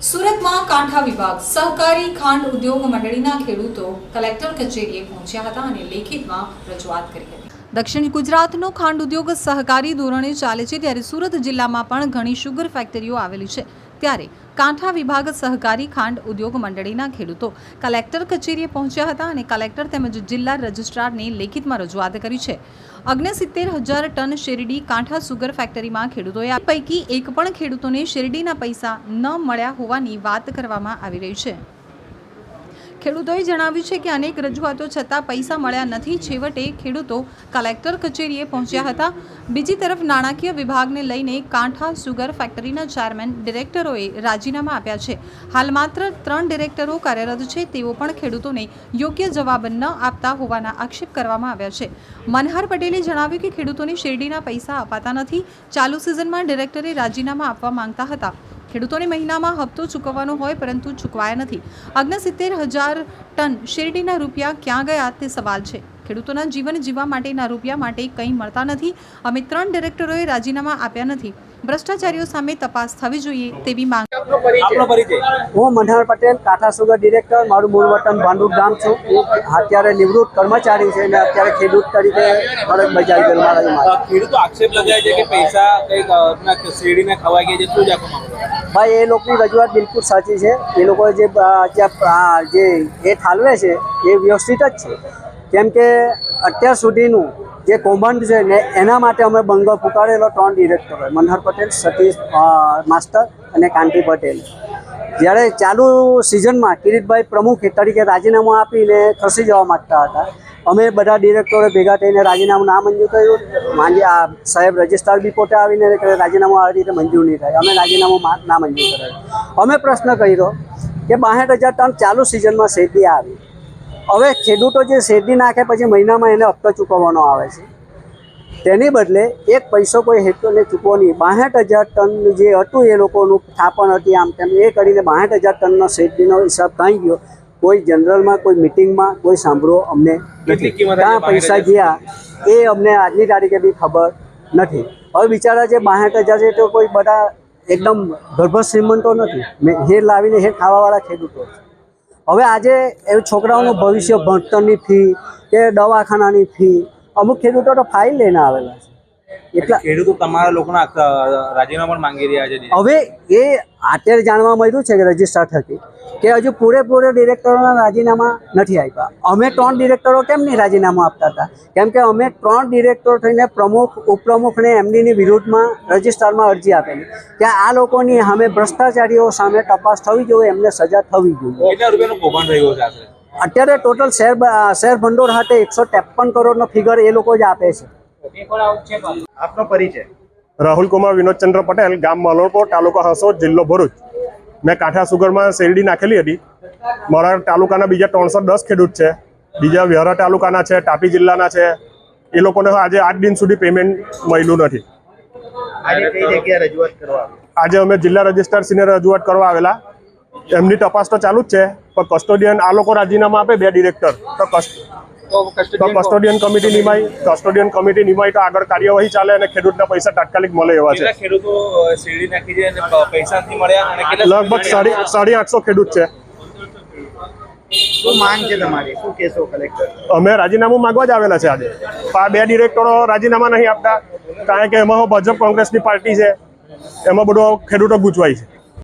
સુરતમાં કાંઠા વિભાગ સહકારી ખાંડ ઉદ્યોગ મંડળીના ખેડૂતો કલેક્ટર કચેરીએ પહોંચ્યા હતા અને લેખિતમાં રજૂઆત કરી હતી। દક્ષિણ ગુજરાતનો ખાંડ ઉદ્યોગ સહકારી ધોરણે ચાલે છે, ત્યારે સુરત જિલ્લામાં પણ ઘણી શુગર ફેક્ટરીઓ આવેલી છે। ત્યારે કાંઠા વિભાગ સહકારી ખાંડ ઉદ્યોગ મંડળીના ખેડૂતો કલેક્ટર કચેરીએ પહોંચ્યા હતા અને કલેક્ટર તેમજ જિલ્લા રજિસ્ટ્રારને લેખિતમાં રજૂઆત કરી છે। 69,000 ટન શેરડી કાંઠા સુગર ફેક્ટરીમાં ખેડૂતોએ આ પૈકી એક પણ ખેડૂતોને શેરડીના પૈસા ન મળ્યા હોવાની વાત કરવામાં આવી રહી છે। ખેડૂતોએ જણાવ્યું છે કે અનેક રજૂઆતો છતાં પૈસા મળ્યા નથી। છેવટે ખેડૂતો કલેક્ટર કચેરીએ પહોંચ્યા હતા। બીજી તરફ નાણાકીય વિભાગને લઈને કાંઠા સુગર ફેક્ટરીના ચેરમેન ડિરેક્ટરોએ રાજીનામા આપ્યા છે। હાલ માત્ર 3 ડિરેક્ટરો કાર્યરત છે, તેઓ પણ ખેડૂતોને યોગ્ય જવાબ ન આપતા હોવાના આક્ષેપ કરવામાં આવ્યા છે। મનહર પટેલે જણાવ્યું કે ખેડૂતોને શેરડીના પૈસા અપાતા નથી। ચાલુ સિઝનમાં ડિરેક્ટરે રાજીનામા આપવા માંગતા હતા। ખેડૂતોને મહિનામાં હપ્તો ચૂકવવાનો હોય, પરંતુ ચૂકવાયા નથી। 69,000 ટન શેરડીના રૂપિયા ક્યાં ગયા તે સવાલ છે। ખેડૂતોના જીવન જીવવા માટેના રૂપિયા માટે કંઈ મળતા નથી। અમે 3 ડિરેક્ટરોએ રાજીનામા આપ્યા નથી। ભ્રષ્ટાચારીઓ સામે તપાસ થવી જોઈએ તેવી માંગ। હું મનહર પટેલ, કાંઠા સુગર ડિરેક્ટર। મારું મૂળ વતન ભાંડુપ ગામ છું। અત્યારે નિવૃત્ત કર્મચારી છે અને અત્યારે ખેડૂત તરીકે ફરજ બજાવી રહ્યો છું। ખેડૂતો આક્ષેપ લગાવે છે કે પૈસા કંઈક શેરડીને ખવાઈ ગયા છે, શું જ ભાઈ એ લોકોની રજૂઆત બિલકુલ સાચી છે। એ લોકો જે ઠાલવે છે એ વ્યવસ્થિત જ છે, કેમ કે અત્યાર સુધીનું જે કૌભાંડ છે ને એના માટે અમે બંગલો ફૂંકારેલો 3 ડિરેક્ટરો, મનહર પટેલ, સતીશ માસ્ટર અને કાંતિ પટેલ। જ્યારે ચાલુ સિઝનમાં કિરીટભાઈ પ્રમુખ તરીકે રાજીનામું આપીને ખસી જવા માગતા હતા। અમે બધા ડિરેક્ટરોએ ભેગા થઈને રાજીનામું નામંજૂર કર્યું। સાહેબ રજિસ્ટ્રાર બી પોતે આવીને રાજીનામું આવી રીતે મંજૂર નહીં થાય, અમે રાજીનામું નામંજૂર કરાવ્યું। અમે પ્રશ્ન કર્યો કે 62,000 ટન ચાલુ સિઝનમાં શેરડી આવી, હવે ખેડૂતો જે શેરડી નાખે પછી મહિનામાં એને હપ્તો ચૂકવવાનો આવે છે, તેની બદલે એક પૈસો કોઈ હેતુને ચૂકવો નહીં। 62,000 ટન જે હતું એ લોકોનું થાપણ હતી, આમ તેમ એ કરીને 62,000 ટનનો શેરડીનો હિસાબ કાંઈ ગયો, કોઈ જનરલમાં કોઈ મિટિંગમાં કોઈ સાંભળવો અમને નથી। ક્યાં પૈસા ગયા એ અમને આજની તારીખે બી ખબર નથી। હવે બિચારા જે 62,000 છે તો કોઈ બધા એકદમ ગર્ભ શ્રીમંતો નથી, હેર લાવીને હેર ખાવાવાળા ખેડૂતો છે। હવે આજે એ છોકરાઓનું ભવિષ્ય, ભણતરની ફી કે દવાખાનાની ફી, અમુક ખેડૂતો તો ફાઇલ લઈને આવેલા છે। એટલા ખેડૂતો તમારા લોકોના રાજીનામા પણ માંગી રહ્યા છે। હવે એ અત્યારે જાણવા મળ્યું છે કે રજિસ્ટ્રાર થકી કે હજુ પૂરેપૂરા ડિરેક્ટરોના રાજીનામા નથી આપ્યા। અમે 3 ડિરેક્ટરો કેમ નહીં રાજીનામું આપતા હતા? કેમ કે અમે 3 ડિરેક્ટરો થઈને પ્રમુખ, ઉપપ્રમુખને એમડીની વિરુદ્ધમાં રજિસ્ટ્રારમાં અરજી આપેલી કે આ લોકોની સામે ભ્રષ્ટાચારીઓ સામે તપાસ થવી જોઈએ, એમને સજા થવી જોઈએ। કેટલા રૂપિયાનું કૌભાંડ થયું છે આશરે? અત્યારે ટોટલ શેર ભંડોળ હાથે 153 કરોડનો ફિગર એ લોકો જ આપે છે। આપનો પરિચય? રાહુલ કુમાર વિનોદચંદ્ર પટેલ, ગામ મલોરપોર, તાલુકો હાંસોદ, જિલ્લો ભરૂચ। મેં કાંઠા સુગરમાં શેરડી નાખેલી હતી। મારા તાલુકાના બીજા 310 ખેડૂત છે, બીજા વ્યારા તાલુકાના છે, તાપી જિલ્લાના છે। એ લોકોને આજે 8 દિન સુધી પેમેન્ટ મળ્યું નથી। આજે કઈ જગ્યાએ રજૂઆત કરવા આવી? આજે અમે જિલ્લા રજિસ્ટ્રારશ્રીને રજૂઆત કરવા આવેલા। એમની તપાસ તો ચાલુ જ છે, પણ કસ્ટોડિયન આ લોકો રાજીનામા આપે 2 ડિરેક્ટર તો કસ્ટોડિયન કમિટી નિમાય તો આગળ કાર્યવાહી ચાલે અને ખેડૂતના પૈસા તાત્કાલિક મળે એવા છે। ખેડૂતો શેરડી નાખી છે અને પૈસા નથી મળ્યા અને લગભગ 850 ખેડૂત છે। શું માંગ છે તમારી? શું કહેશો કલેક્ટર? અમે રાજીનામું માંગવા જ આવેલા છે આજે। આ 2 ડિરેક્ટરો રાજીનામા નહીં આપતા, કારણ કે એમાં ભાજપ કોંગ્રેસની પાર્ટી છે, એમાં બધો ખેડૂતો ગૂંચવાય છે।